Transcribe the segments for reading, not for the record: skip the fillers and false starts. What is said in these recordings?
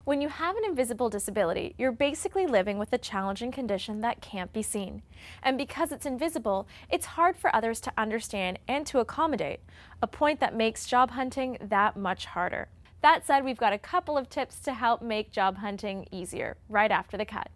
When you have an invisible disability, you're basically living with a challenging condition that can't be seen. And because it's invisible, it's hard for others to understand and to accommodate, a point that makes job hunting that much harder. That said, we've got a couple of tips to help make job hunting easier right after the cut.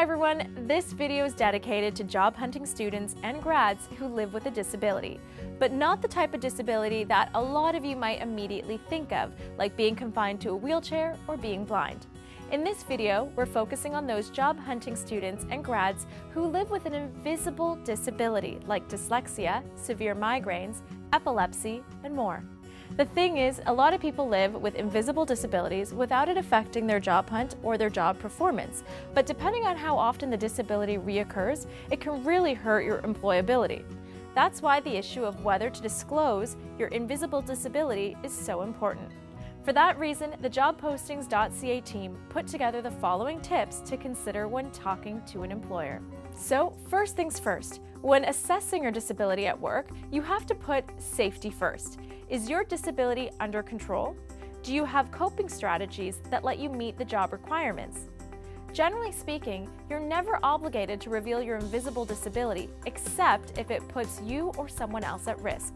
Hi everyone, this video is dedicated to job hunting students and grads who live with a disability, but not the type of disability that a lot of you might immediately think of, like being confined to a wheelchair or being blind. In this video, we're focusing on those job hunting students and grads who live with an invisible disability like dyslexia, severe migraines, epilepsy, and more. The thing is, a lot of people live with invisible disabilities without it affecting their job hunt or their job performance, but depending on how often the disability reoccurs, it can really hurt your employability. That's why the issue of whether to disclose your invisible disability is so important. For that reason, the Jobpostings.ca team put together the following tips to consider when talking to an employer. So, first things first, when assessing your disability at work, you have to put safety first. Is your disability under control? Do you have coping strategies that let you meet the job requirements? Generally speaking, you're never obligated to reveal your invisible disability except if it puts you or someone else at risk.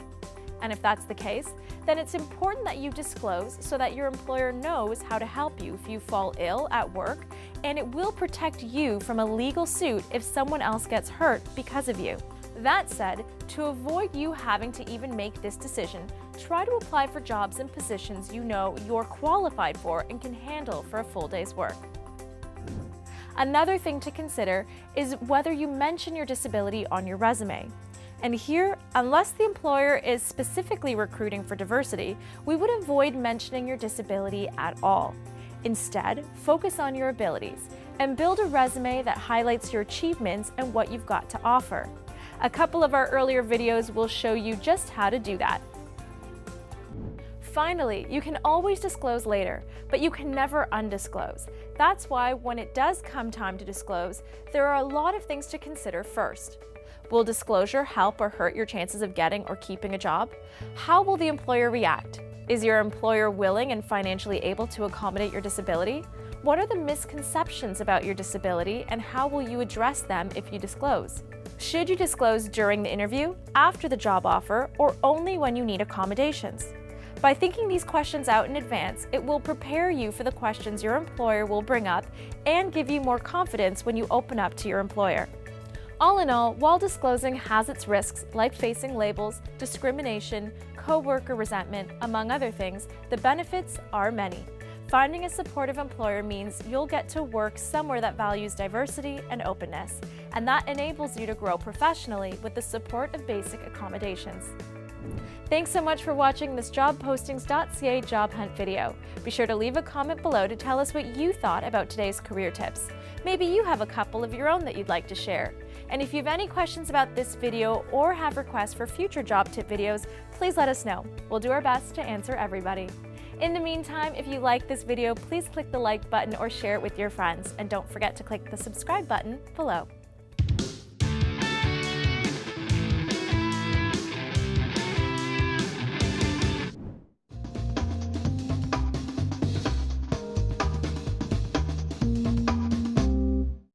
And if that's the case, then it's important that you disclose so that your employer knows how to help you if you fall ill at work, and it will protect you from a legal suit if someone else gets hurt because of you. That said, to avoid you having to even make this decision, try to apply for jobs and positions you know you're qualified for and can handle for a full day's work. Another thing to consider is whether you mention your disability on your resume. And here, unless the employer is specifically recruiting for diversity, we would avoid mentioning your disability at all. Instead, focus on your abilities and build a resume that highlights your achievements and what you've got to offer. A couple of our earlier videos will show you just how to do that. Finally, you can always disclose later, but you can never undisclose. That's why when it does come time to disclose, there are a lot of things to consider first. Will disclosure help or hurt your chances of getting or keeping a job? How will the employer react? Is your employer willing and financially able to accommodate your disability? What are the misconceptions about your disability and how will you address them if you disclose? Should you disclose during the interview, after the job offer, or only when you need accommodations? By thinking these questions out in advance, it will prepare you for the questions your employer will bring up and give you more confidence when you open up to your employer. All in all, while disclosing has its risks, like facing labels, discrimination, co-worker resentment, among other things, the benefits are many. Finding a supportive employer means you'll get to work somewhere that values diversity and openness, and that enables you to grow professionally with the support of basic accommodations. Thanks so much for watching this Jobpostings.ca Job Hunt video. Be sure to leave a comment below to tell us what you thought about today's career tips. Maybe you have a couple of your own that you'd like to share. And if you have any questions about this video or have requests for future job tip videos, please let us know. We'll do our best to answer everybody. In the meantime, if you like this video, please click the like button or share it with your friends. And don't forget to click the subscribe button below.